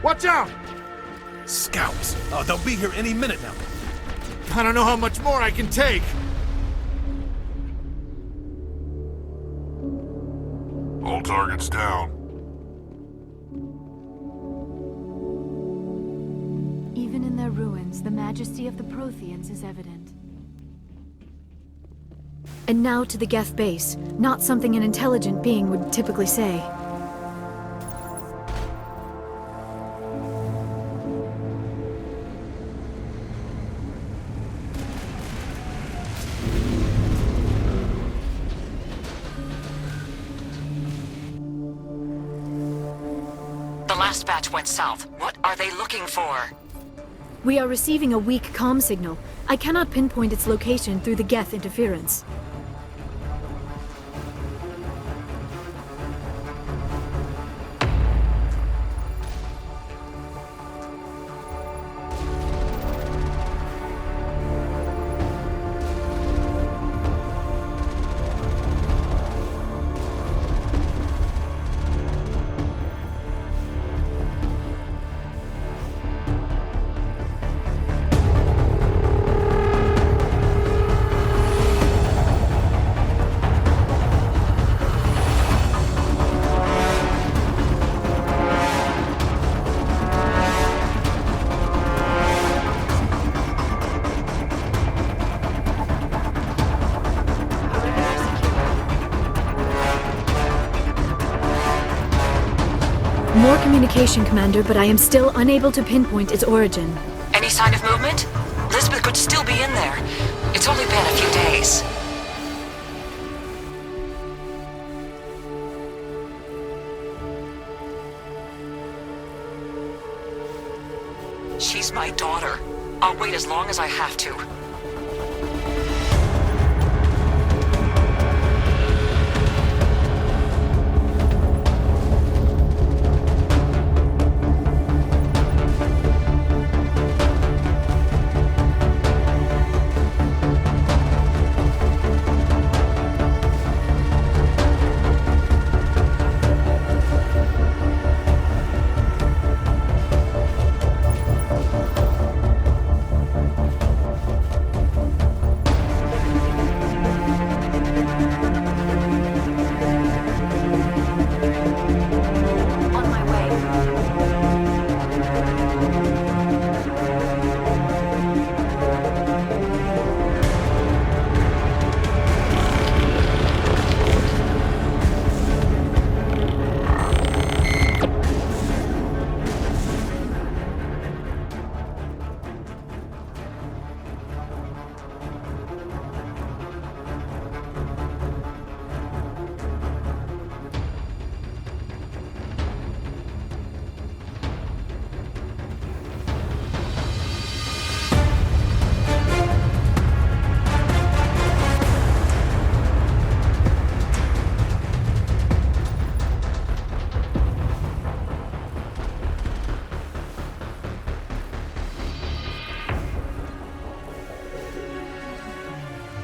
Watch out! Scouts! Oh, they'll be here any minute now. I don't know how much more I can take. All targets down. Even in their ruins, the majesty of the Protheans is evident. And now to the Geth base, not something an intelligent being would typically say. The last batch went south. What are they looking for? We are receiving a weak comm signal. I cannot pinpoint its location through the Geth interference. More communication, Commander, but I am still unable to pinpoint its origin. Any sign of movement? Lisbeth could still be in there. It's only been a few days. She's my daughter. I'll wait as long as I have to.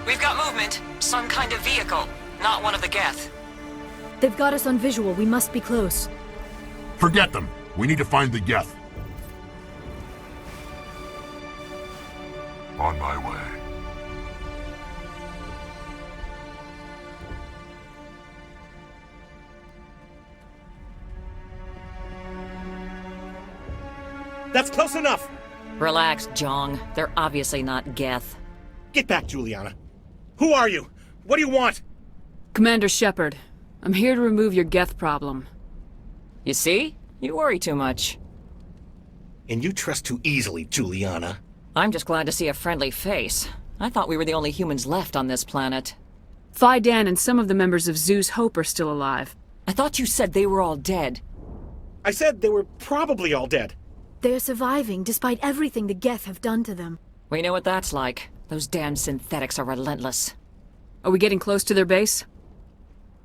We've got movement. Some kind of vehicle. Not one of the Geth. They've got us on visual. We must be close. Forget them. We need to find the Geth. On my way. That's close enough! Relax, Jong. They're obviously not Geth. Get back, Juliana. Who are you? What do you want? Commander Shepard, I'm here to remove your Geth problem. You see? You worry too much. And you trust too easily, Juliana. I'm just glad to see a friendly face. I thought we were the only humans left on this planet. Phi-Dan and some of the members of Zoo's Hope are still alive. I thought you said they were all dead. I said they were probably all dead. They're surviving despite everything the Geth have done to them. We know what that's like. Those damn synthetics are relentless. Are we getting close to their base?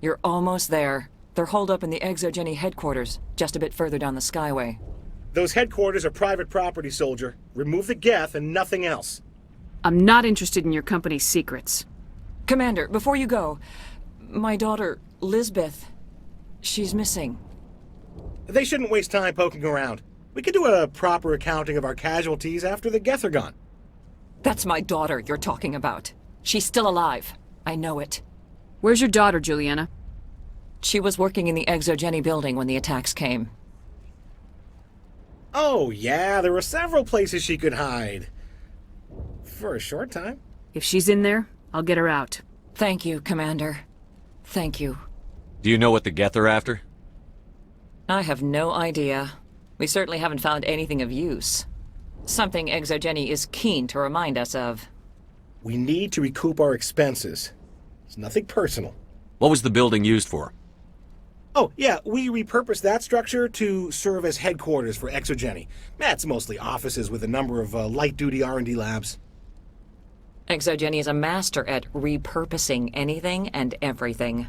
You're almost there. They're holed up in the Exogeni headquarters, just a bit further down the Skyway. Those headquarters are private property, soldier. Remove the Geth and nothing else. I'm not interested in your company's secrets. Commander, before you go, my daughter, Lisbeth, she's missing. They shouldn't waste time poking around. We We could do a proper accounting of our casualties after the Geth are gone. That's my daughter you're talking about. She's still alive. I know it. Where's your daughter, Juliana? She was working in the Exogeni building when the attacks came. Oh, yeah, there were several places she could hide. For a short time. If she's in there, I'll get her out. Thank you, Commander. Thank you. Do you know what the Geth are after? I have no idea. We certainly haven't found anything of use. Something Exogeni is keen to remind us of. We need to recoup our expenses. It's nothing personal. What was the building used for? Oh, yeah, we repurposed that structure to serve as headquarters for Exogeni. That's mostly offices with a number of light-duty R&D labs. Exogeni is a master at repurposing anything and everything.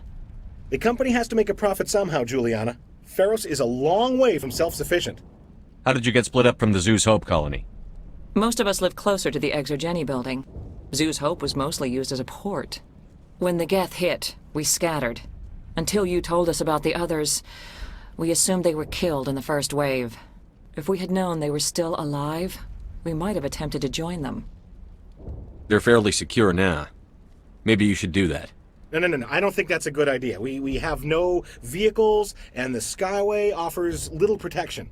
The company has to make a profit somehow, Juliana. Feros is a long way from self-sufficient. How did you get split up from the Zeus Hope colony? Most of us live closer to the Exogeni building. Zeus Hope was mostly used as a port. When the Geth hit, we scattered. Until you told us about the others, we assumed they were killed in the first wave. If we had known they were still alive, we might have attempted to join them. They're fairly secure now. Maybe you should do that. No. I don't think that's a good idea. We have no vehicles, and the Skyway offers little protection.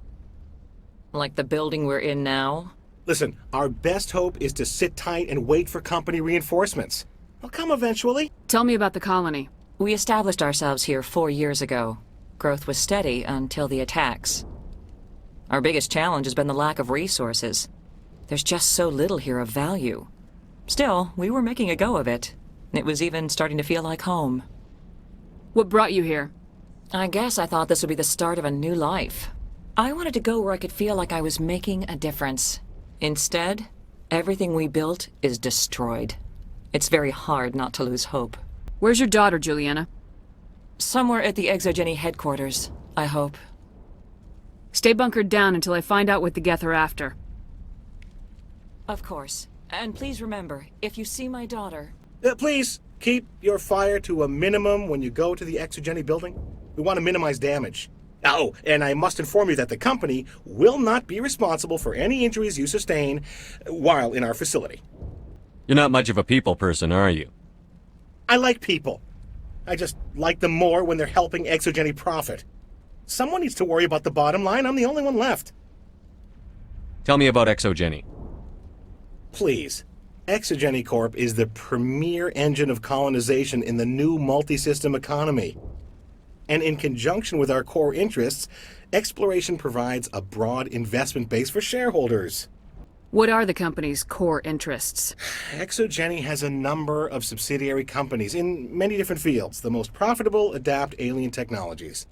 Like the building we're in now? Listen, our best hope is to sit tight and wait for company reinforcements. They'll come eventually. Tell me about the colony. We established ourselves here 4 years ago. Growth was steady until the attacks. Our biggest challenge has been the lack of resources. There's just so little here of value. Still, we were making a go of it. It was even starting to feel like home. What brought you here? I guess I thought this would be the start of a new life. I wanted to go where I could feel like I was making a difference. Instead, everything we built is destroyed. It's very hard not to lose hope. Where's your daughter, Juliana? Somewhere at the Exogeni headquarters, I hope. Stay bunkered down until I find out what the Geth are after. Of course. And please remember, if you see my daughter... Please, keep your fire to a minimum when you go to the Exogeni building. We want to minimize damage. Oh, and I must inform you that the company will not be responsible for any injuries you sustain while in our facility. You're not much of a people person, are you? I like people. I just like them more when they're helping Exogeni profit. Someone needs to worry about the bottom line. I'm the only one left. Tell me about Exogeni. Please. Exogeni Corp is the premier engine of colonization in the new multi-system economy. And in conjunction with our core interests, exploration provides a broad investment base for shareholders. What are the company's core interests? Exogeni has a number of subsidiary companies in many different fields. The most profitable adapt alien technologies.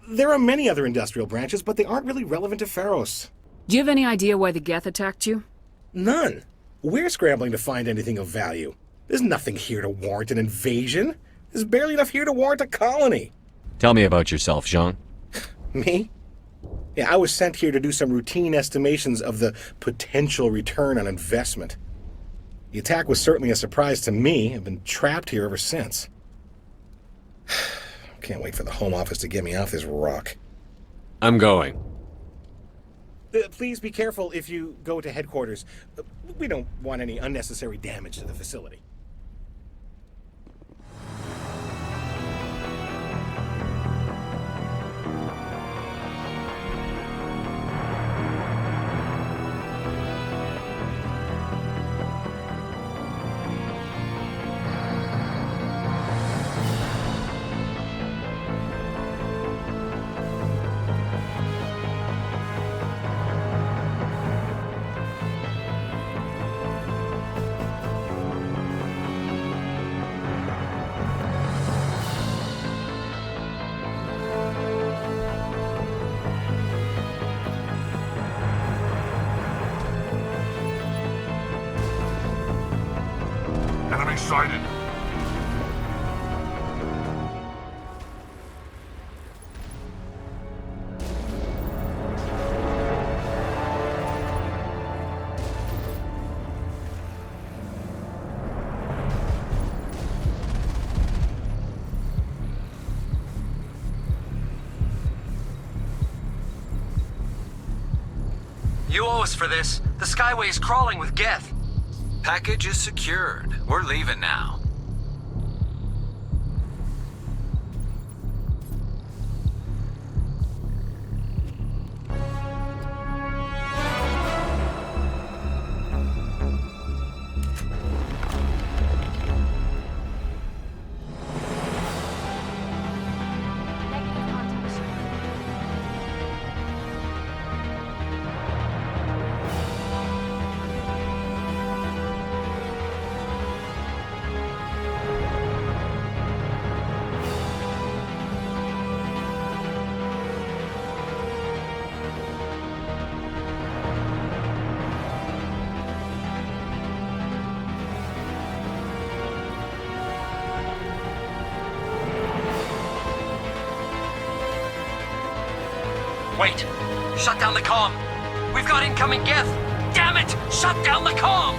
There are many other industrial branches, but they aren't really relevant to Feros. Do you have any idea why the Geth attacked you? None. We're scrambling to find anything of value. There's nothing here to warrant an invasion. There's barely enough here to warrant a colony. Tell me about yourself, Jean. Me? Yeah, I was sent here to do some routine estimations of the potential return on investment. The attack was certainly a surprise to me. I've been trapped here ever since. Can't wait for the Home Office to get me off this rock. I'm going. Please be careful if you go to headquarters. We don't want any unnecessary damage to the facility. Enemy sighted. You owe us for this. The Skyway is crawling with Geth. Package is secured. We're leaving now. Wait! Shut down the comm! We've got incoming Geth! Damn it! Shut down the comm!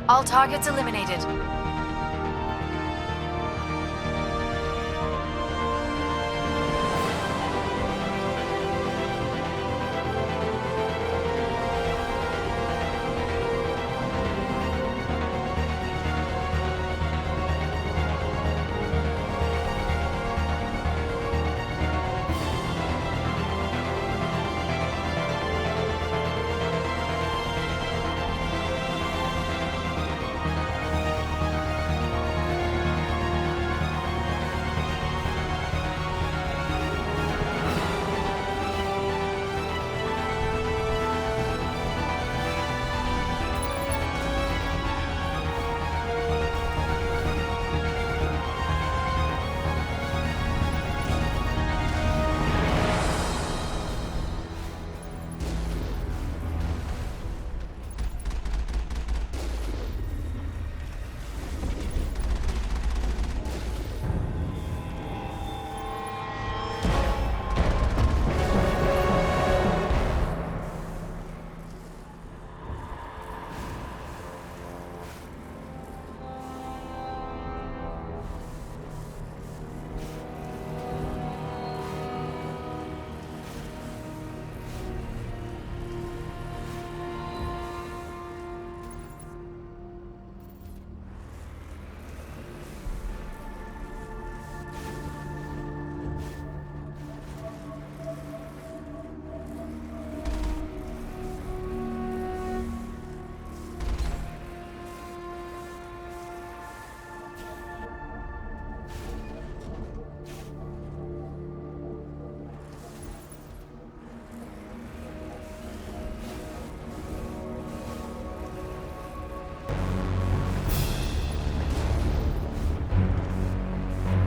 All targets eliminated.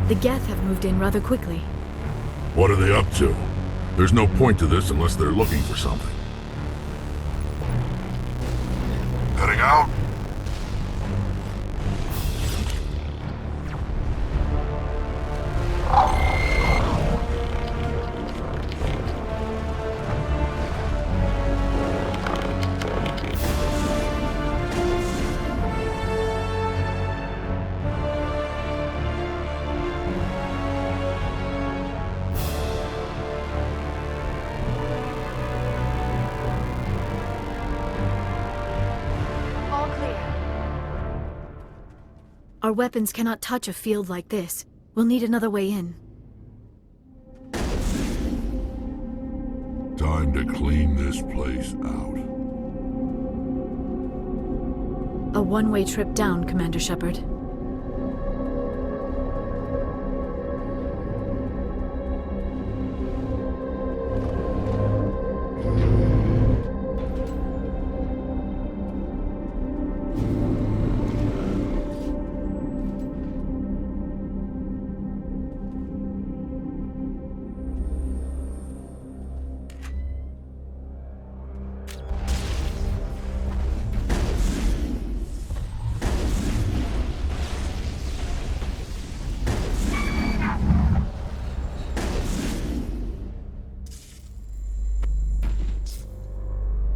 The Geth have moved in rather quickly. What are they up to? There's no point to this unless they're looking for something. Heading out? Our weapons cannot touch a field like this. We'll need another way in. Time to clean this place out. A one-way trip down, Commander Shepard.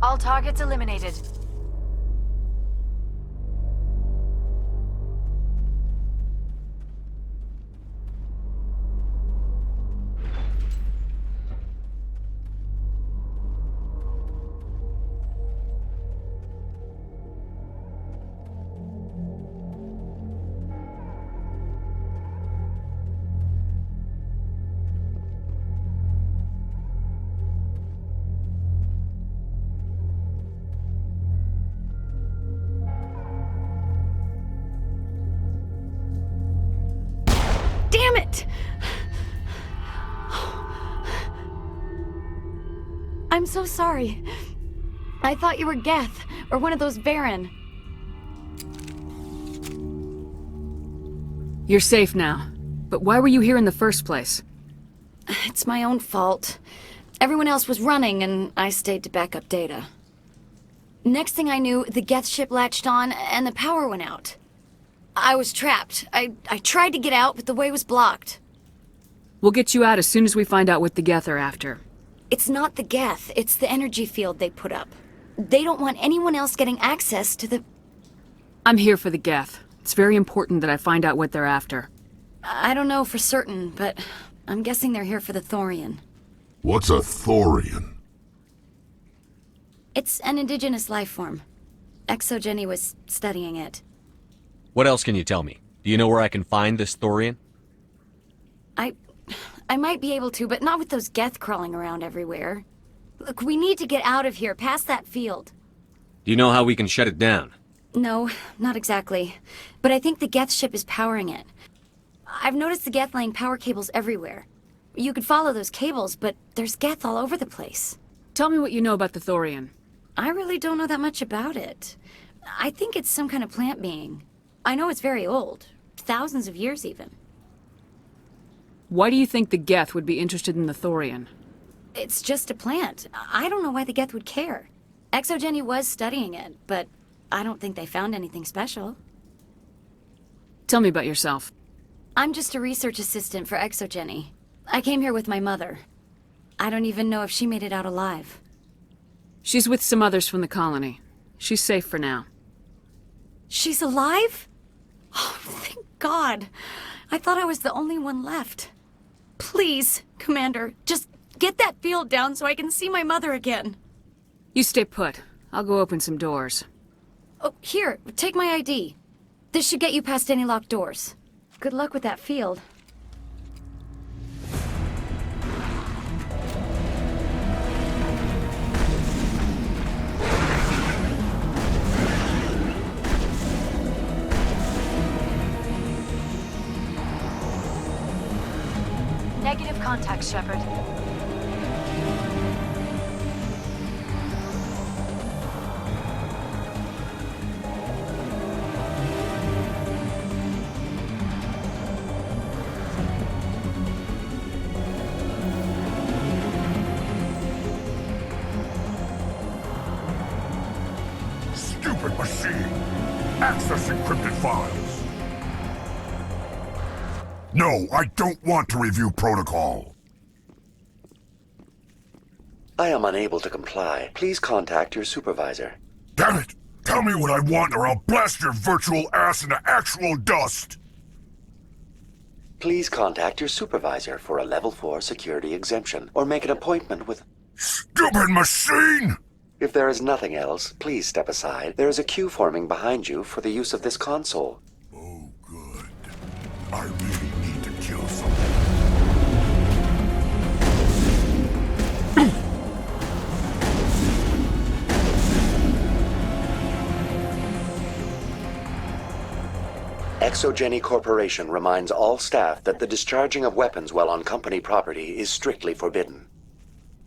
All targets eliminated. Damn it! I'm so sorry. I thought you were Geth, or one of those Baron. You're safe now. But why were you here in the first place? It's my own fault. Everyone else was running, and I stayed to back up data. Next thing I knew, the Geth ship latched on, and the power went out. I was trapped. I tried to get out, but the way was blocked. We'll get you out as soon as we find out what the Geth are after. It's not the Geth, it's the energy field they put up. They don't want anyone else getting access to the... I'm here for the Geth. It's very important that I find out what they're after. I don't know for certain, but I'm guessing they're here for the Thorian. What's a Thorian? It's an indigenous life form. Exogeni was studying it. What else can you tell me? Do you know where I can find this Thorian? I might be able to, but not with those Geth crawling around everywhere. Look, we need to get out of here, past that field. Do you know how we can shut it down? No, not exactly. But I think the Geth ship is powering it. I've noticed the Geth laying power cables everywhere. You could follow those cables, but there's Geth all over the place. Tell me what you know about the Thorian. I really don't know that much about it. I think it's some kind of plant being. I know it's very old. Thousands of years, even. Why do you think the Geth would be interested in the Thorian? It's just a plant. I don't know why the Geth would care. Exogeni was studying it, but I don't think they found anything special. Tell me about yourself. I'm just a research assistant for Exogeni. I came here with my mother. I don't even know if she made it out alive. She's with some others from the colony. She's safe for now. She's alive? Oh, thank God. I thought I was the only one left. Please, Commander, just get that field down so I can see my mother again. You stay put. I'll go open some doors. Oh, here, take my ID. This should get you past any locked doors. Good luck with that field. Negative contact, Shepard. Stupid machine! Access encrypted files! No, I don't want to review protocol. I am unable to comply. Please contact your supervisor. Damn it! Tell me what I want or I'll blast your virtual ass into actual dust! Please contact your supervisor for a Level 4 security exemption, or make an appointment with... Stupid machine! If there is nothing else, please step aside. There is a queue forming behind you for the use of this console. Oh, good. I really need to kill someone. Exogeni Corporation reminds all staff that the discharging of weapons while on company property is strictly forbidden.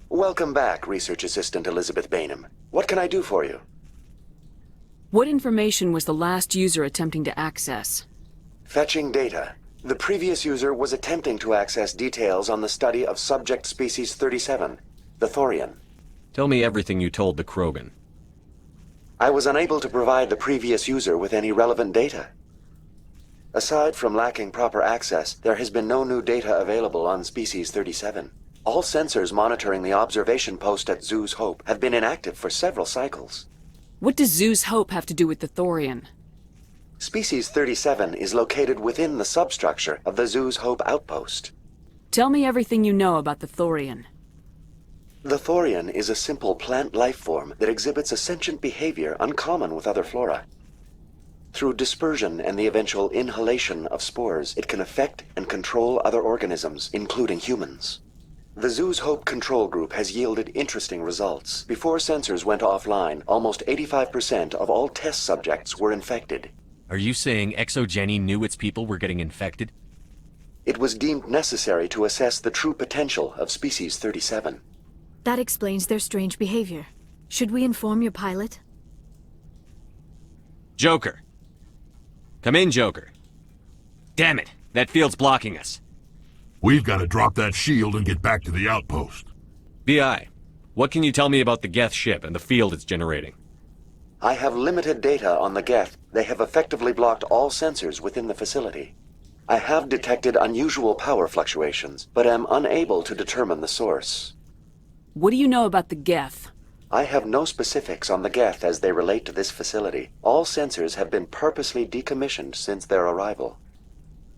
Welcome back, Research Assistant Elizabeth Bainham. What can I do for you? What information was the last user attempting to access? Fetching data. The previous user was attempting to access details on the study of subject species 37, the Thorian. Tell me everything you told the Krogan. I was unable to provide the previous user with any relevant data. Aside from lacking proper access, there has been no new data available on species 37. All sensors monitoring the observation post at Zeus Hope have been inactive for several cycles. What does Zeus Hope have to do with the Thorian? Species 37 is located within the substructure of the Zeus Hope outpost. Tell me everything you know about the Thorian. The Thorian is a simple plant life form that exhibits a sentient behavior uncommon with other flora. Through dispersion and the eventual inhalation of spores, it can affect and control other organisms, including humans. The Zeus Hope control group has yielded interesting results. Before sensors went offline, almost 85% of all test subjects were infected. Are you saying Exogeni knew its people were getting infected? It was deemed necessary to assess the true potential of Species 37. That explains their strange behavior. Should we inform your pilot? Joker! Come in, Joker. Damn it, that field's blocking us. We've got to drop that shield and get back to the outpost. BI, what can you tell me about the Geth ship and the field it's generating? I have limited data on the Geth. They have effectively blocked all sensors within the facility. I have detected unusual power fluctuations, but am unable to determine the source. What do you know about the Geth? I have no specifics on the Geth as they relate to this facility. All sensors have been purposely decommissioned since their arrival.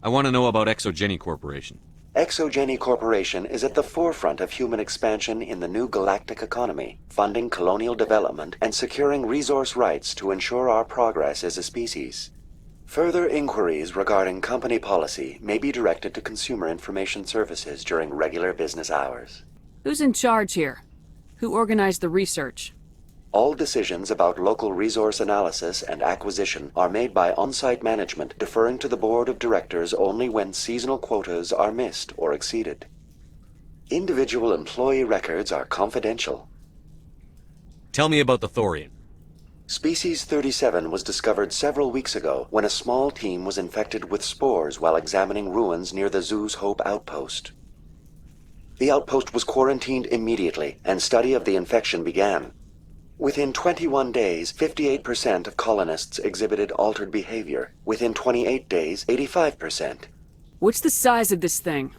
I want to know about Exogeni Corporation. Exogeni Corporation is at the forefront of human expansion in the new galactic economy, funding colonial development and securing resource rights to ensure our progress as a species. Further inquiries regarding company policy may be directed to Consumer Information Services during regular business hours. Who's in charge here? Who organized the research? All decisions about local resource analysis and acquisition are made by on-site management, deferring to the board of directors only when seasonal quotas are missed or exceeded. Individual employee records are confidential. Tell me about the Thorian. Species 37 was discovered several weeks ago when a small team was infected with spores while examining ruins near the Zeus Hope outpost. The outpost was quarantined immediately, and study of the infection began. Within 21 days, 58% of colonists exhibited altered behavior. Within 28 days, 85%. What's the size of this thing?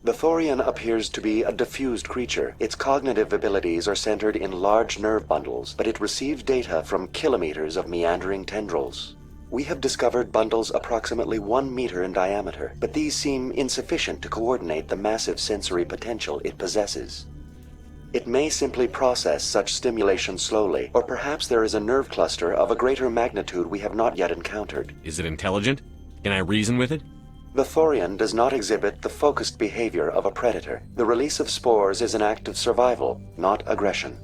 The Thorian appears to be a diffused creature. Its cognitive abilities are centered in large nerve bundles, but it receives data from kilometers of meandering tendrils. We have discovered bundles approximately 1 meter in diameter, but these seem insufficient to coordinate the massive sensory potential it possesses. It may simply process such stimulation slowly, or perhaps there is a nerve cluster of a greater magnitude we have not yet encountered. Is it intelligent? Can I reason with it? The Thorian does not exhibit the focused behavior of a predator. The release of spores is an act of survival, not aggression.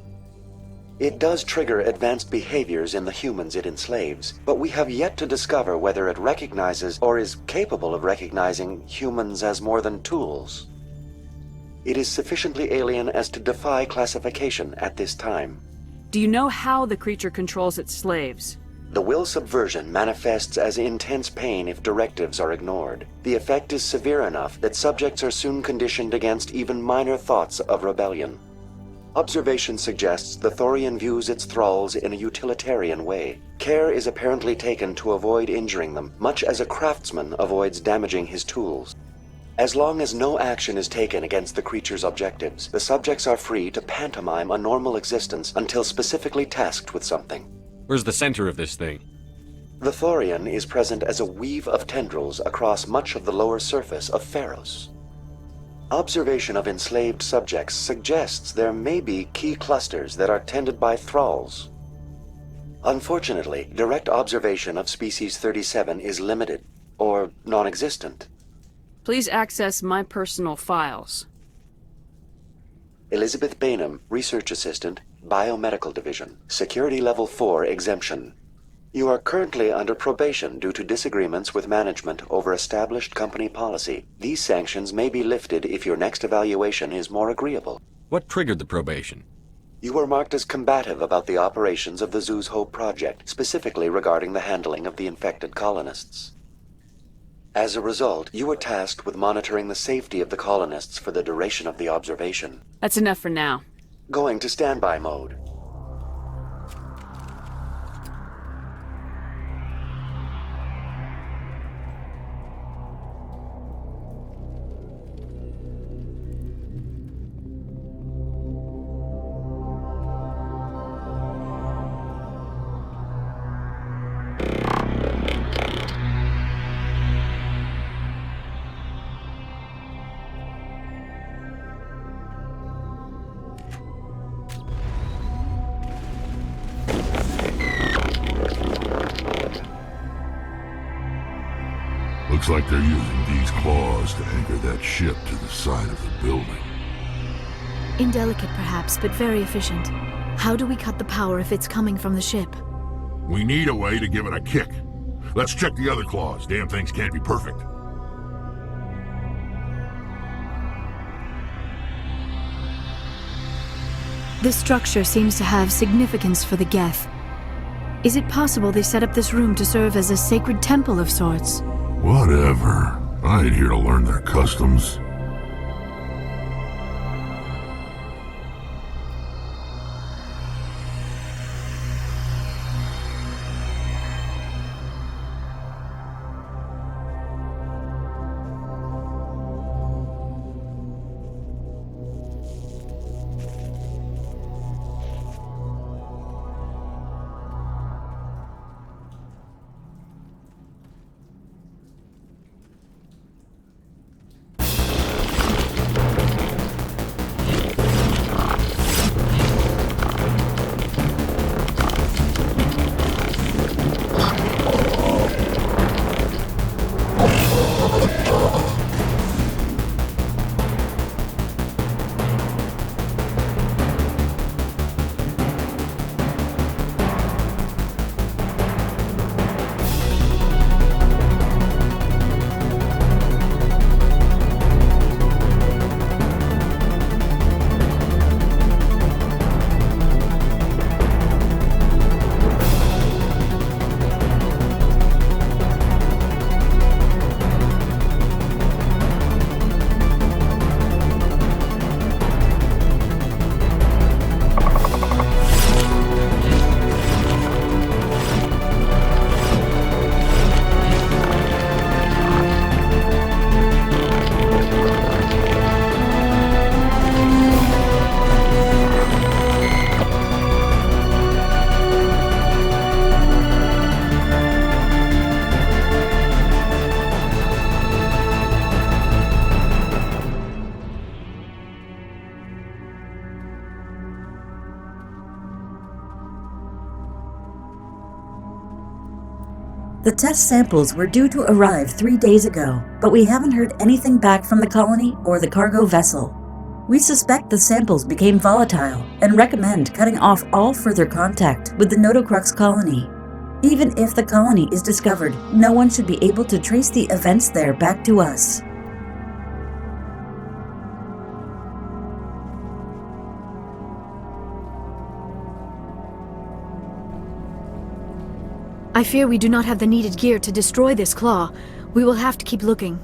It does trigger advanced behaviors in the humans it enslaves, but we have yet to discover whether it recognizes or is capable of recognizing humans as more than tools. It is sufficiently alien as to defy classification at this time. Do you know how the creature controls its slaves? The will subversion manifests as intense pain if directives are ignored. The effect is severe enough that subjects are soon conditioned against even minor thoughts of rebellion. Observation suggests the Thorian views its thralls in a utilitarian way. Care is apparently taken to avoid injuring them, much as a craftsman avoids damaging his tools. As long as no action is taken against the creature's objectives, the subjects are free to pantomime a normal existence until specifically tasked with something. Where's the center of this thing? The Thorian is present as a weave of tendrils across much of the lower surface of Pharos. Observation of enslaved subjects suggests there may be key clusters that are tended by thralls. Unfortunately, direct observation of Species 37 is limited, or non-existent. Please access my personal files. Elizabeth Bainham, Research Assistant, Biomedical Division, Security Level 4 Exemption. You are currently under probation due to disagreements with management over established company policy. These sanctions may be lifted if your next evaluation is more agreeable. What triggered the probation? You were marked as combative about the operations of the Zeus Hope project, specifically regarding the handling of the infected colonists. As a result, you were tasked with monitoring the safety of the colonists for the duration of the observation. That's enough for now. Going to standby mode. Looks like they're using these claws to anchor that ship to the side of the building. Indelicate perhaps, but very efficient. How do we cut the power if it's coming from the ship? We need a way to give it a kick. Let's check the other claws. Damn things can't be perfect. This structure seems to have significance for the Geth. Is it possible they set up this room to serve as a sacred temple of sorts? Whatever. I ain't here to learn their customs. The test samples were due to arrive 3 days ago, but we haven't heard anything back from the colony or the cargo vessel. We suspect the samples became volatile and recommend cutting off all further contact with the Notocrux colony. Even if the colony is discovered, no one should be able to trace the events there back to us. I fear we do not have the needed gear to destroy this claw. We will have to keep looking.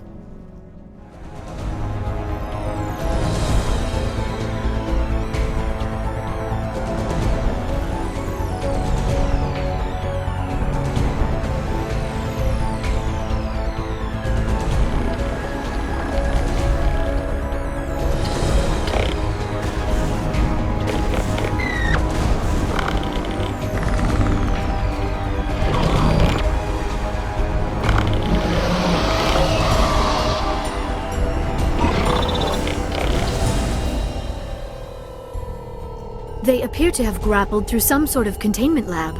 They appear to have grappled through some sort of containment lab.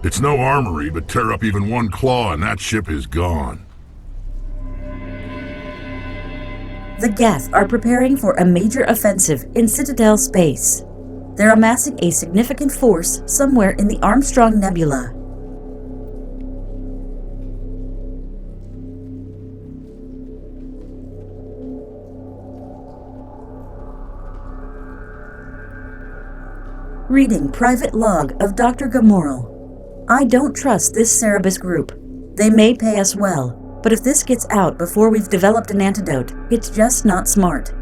It's no armory, but tear up even one claw and that ship is gone. The Geth are preparing for a major offensive in Citadel space. They're amassing a significant force somewhere in the Armstrong Nebula. Reading private log of Dr. Gamoral. I don't trust this Cerebus group. They may pay us well, but if this gets out before we've developed an antidote, it's just not smart.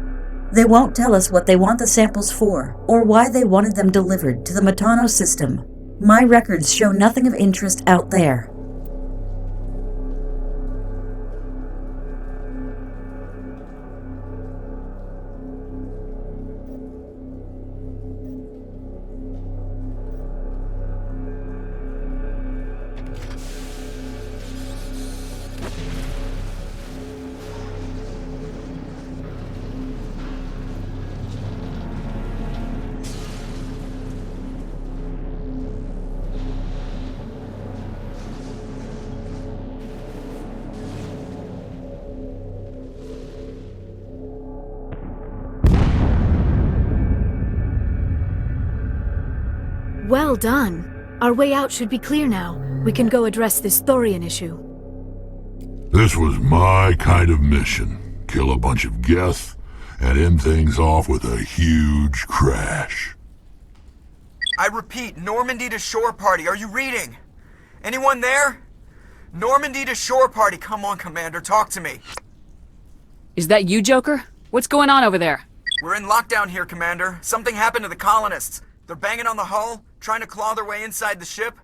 They won't tell us what they want the samples for, or why they wanted them delivered to the Metano system. My records show nothing of interest out there. Well done. Our way out should be clear now. We can go address this thorium issue. This was my kind of mission. Kill a bunch of Geth and end things off with a huge crash. I repeat, Normandy to shore party. Are you reading? Anyone there? Normandy to shore party. Come on, Commander, talk to me. Is that you, Joker? What's going on over there? We're in lockdown here, Commander. Something happened to the colonists. They're banging on the hull, trying to claw their way inside the ship.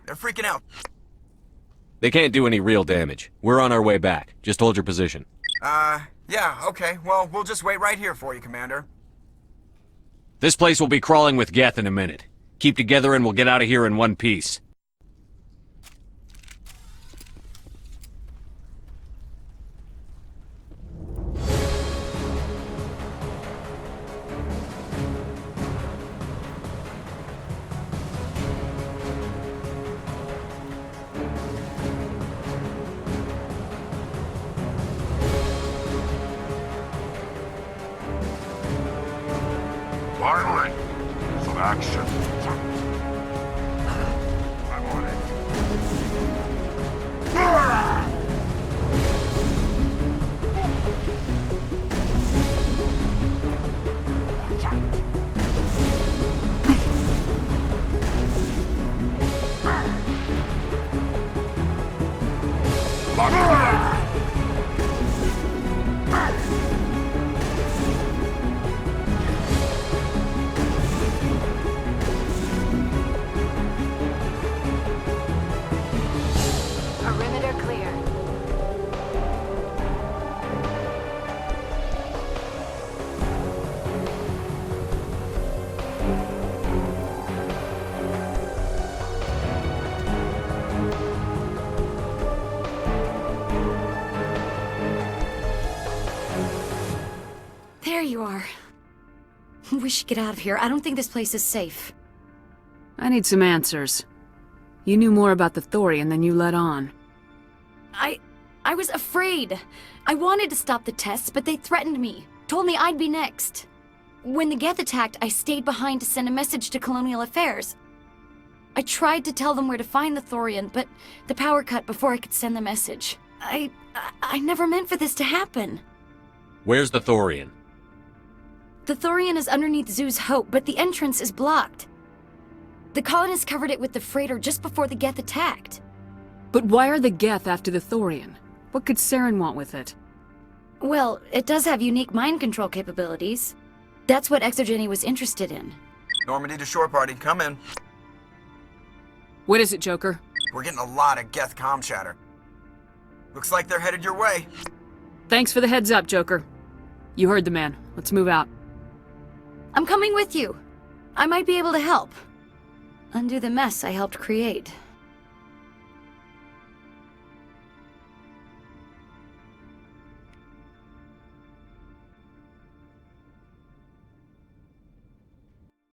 They're freaking out. They can't do any real damage. We're on our way back. Just hold your position. Yeah, okay. Well, we'll just wait right here for you, Commander. This place will be crawling with Geth in a minute. Keep together and we'll get out of here in one piece. Finally, some action. I'm on it. Lock it. Perimeter clear. There you are. We should get out of here. I don't think this place is safe. I need some answers. You knew more about the thorium than you let on. I was afraid. I wanted to stop the tests, but they threatened me. Told me I'd be next. When the Geth attacked, I stayed behind to send a message to Colonial Affairs. I tried to tell them where to find the thorium, but the power cut before I could send the message. I never meant for this to happen. Where's the thorium? The thorium is underneath Zoo's Hope, but the entrance is blocked. The colonists covered it with the freighter just before the Geth attacked. But why are the Geth after the thorium? What could Saren want with it? Well, it does have unique mind control capabilities. That's what Exogeni was interested in. Normandy to shore party, come in. What is it, Joker? We're getting a lot of Geth comm chatter. Looks like they're headed your way. Thanks for the heads up, Joker. You heard the man. Let's move out. I'm coming with you. I might be able to help. Undo the mess I helped create.